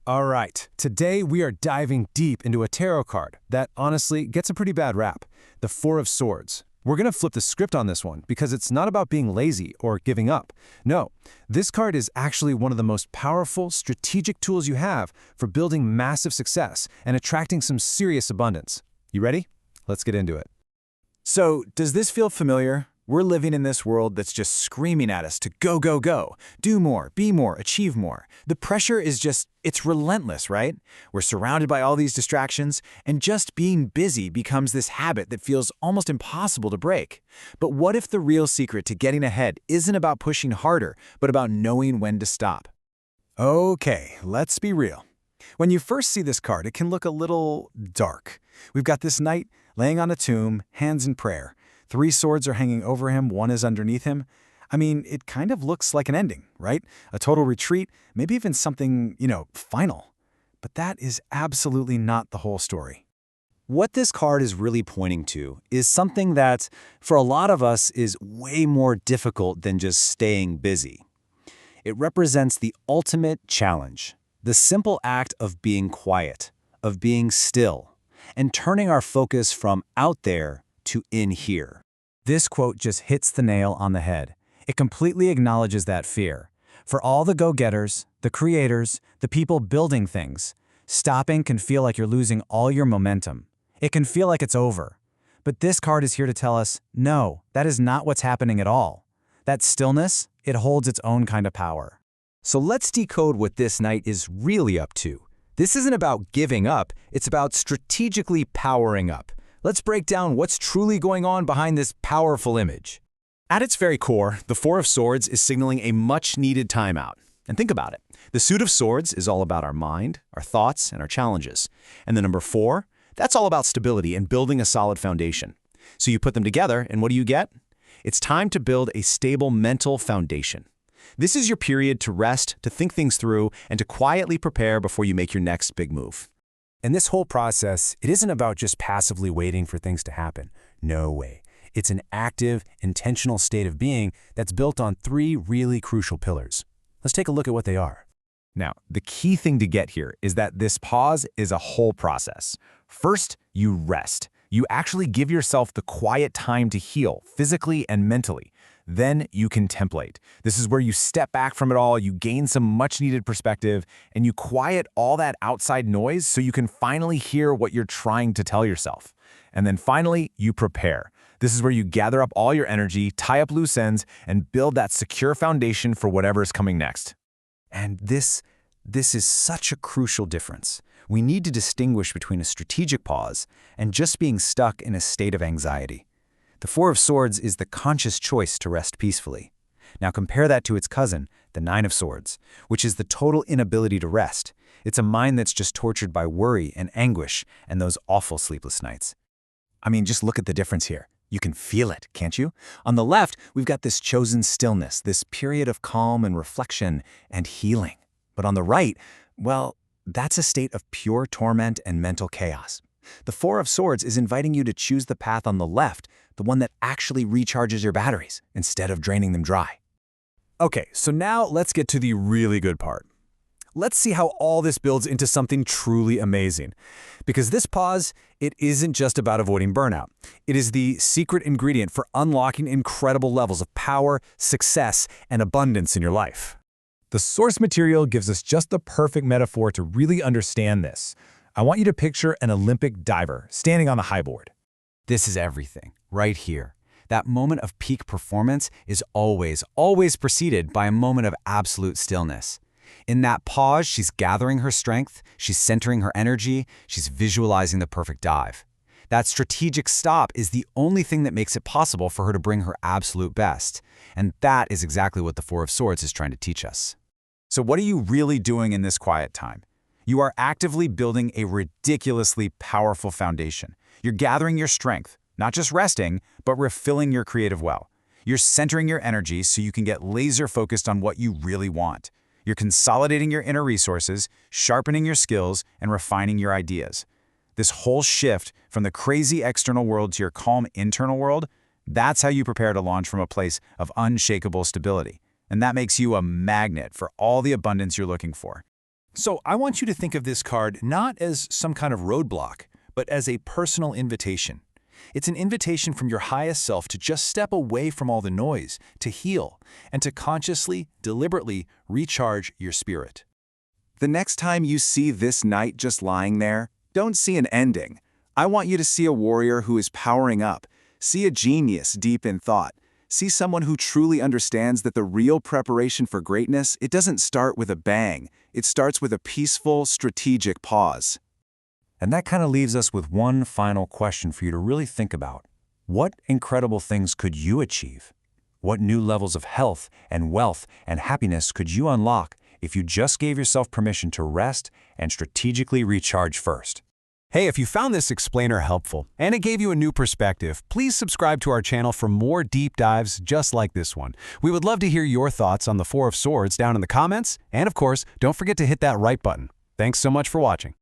All right, today we are diving deep into a tarot card that honestly gets a pretty bad rap, the Four of Swords. We're going to flip the script on this one because it's not about being lazy or giving up. No, this card is actually one of the most powerful strategic tools you have for building massive success and attracting some serious abundance. You ready? Let's get into it. So, does this feel familiar? We're living in this world that's just screaming at us to go, go, go. Do more, be more, achieve more. The pressure is it's relentless, right? We're surrounded by all these distractions, and just being busy becomes this habit that feels almost impossible to break. But what if the real secret to getting ahead isn't about pushing harder, but about knowing when to stop? Okay, let's be real. When you first see this card, it can look a little dark. We've got this knight laying on a tomb, hands in prayer. 3 swords are hanging over him, 1 is underneath him. I mean, it kind of looks like an ending, right? A total retreat, maybe even something, final. But that is absolutely not the whole story. What this card is really pointing to is something that, for a lot of us, is way more difficult than just staying busy. It represents the ultimate challenge, the simple act of being quiet, of being still, and turning our focus from out there to in here. This quote just hits the nail on the head. It completely acknowledges that fear. For all the go-getters, the creators, the people building things, stopping can feel like you're losing all your momentum. It can feel like it's over. But this card is here to tell us, no, that is not what's happening at all. That stillness, it holds its own kind of power. So let's decode what this knight is really up to. This isn't about giving up, it's about strategically powering up. Let's break down what's truly going on behind this powerful image. At its very core, the Four of Swords is signaling a much-needed timeout. And think about it. The Suit of Swords is all about our mind, our thoughts, and our challenges. And the number 4, that's all about stability and building a solid foundation. So you put them together, and what do you get? It's time to build a stable mental foundation. This is your period to rest, to think things through, and to quietly prepare before you make your next big move. And this whole process, it isn't about just passively waiting for things to happen. No way. It's an active, intentional state of being that's built on 3 really crucial pillars. Let's take a look at what they are. Now, the key thing to get here is that this pause is a whole process. First, you rest. You actually give yourself the quiet time to heal, physically and mentally. Then you contemplate. This is where you step back from it all, you gain some much-needed perspective, and you quiet all that outside noise so you can finally hear what you're trying to tell yourself. And then finally, you prepare. This is where you gather up all your energy, tie up loose ends, and build that secure foundation for whatever is coming next. And this is such a crucial difference. We need to distinguish between a strategic pause and just being stuck in a state of anxiety. The Four of Swords is the conscious choice to rest peacefully. Now compare that to its cousin, the Nine of Swords, which is the total inability to rest. It's a mind that's just tortured by worry and anguish and those awful sleepless nights. I mean, just look at the difference here. You can feel it, can't you? On the left, we've got this chosen stillness, this period of calm and reflection and healing. But on the right, well, that's a state of pure torment and mental chaos. The Four of Swords is inviting you to choose the path on the left, the one that actually recharges your batteries, instead of draining them dry. Okay, so now let's get to the really good part. Let's see how all this builds into something truly amazing. Because this pause, it isn't just about avoiding burnout. It is the secret ingredient for unlocking incredible levels of power, success, and abundance in your life. The source material gives us just the perfect metaphor to really understand this. I want you to picture an Olympic diver standing on the high board. This is everything, right here. That moment of peak performance is always preceded by a moment of absolute stillness. In that pause, she's gathering her strength, she's centering her energy, she's visualizing the perfect dive. That strategic stop is the only thing that makes it possible for her to bring her absolute best. And that is exactly what the Four of Swords is trying to teach us. So what are you really doing in this quiet time? You are actively building a ridiculously powerful foundation. You're gathering your strength, not just resting, but refilling your creative well. You're centering your energy so you can get laser focused on what you really want. You're consolidating your inner resources, sharpening your skills, and refining your ideas. This whole shift from the crazy external world to your calm internal world, that's how you prepare to launch from a place of unshakable stability. And that makes you a magnet for all the abundance you're looking for. So I want you to think of this card not as some kind of roadblock, but as a personal invitation. It's an invitation from your highest self to just step away from all the noise, to heal, and to consciously, deliberately recharge your spirit. The next time you see this knight just lying there, don't see an ending. I want you to see a warrior who is powering up. See a genius deep in thought. See someone who truly understands that the real preparation for greatness, it doesn't start with a bang. It starts with a peaceful, strategic pause. And that kind of leaves us with one final question for you to really think about. What incredible things could you achieve? What new levels of health and wealth and happiness could you unlock if you just gave yourself permission to rest and strategically recharge first? Hey, if you found this explainer helpful and it gave you a new perspective, please subscribe to our channel for more deep dives just like this one. We would love to hear your thoughts on the Four of Swords down in the comments, and of course, don't forget to hit that right button. Thanks so much for watching.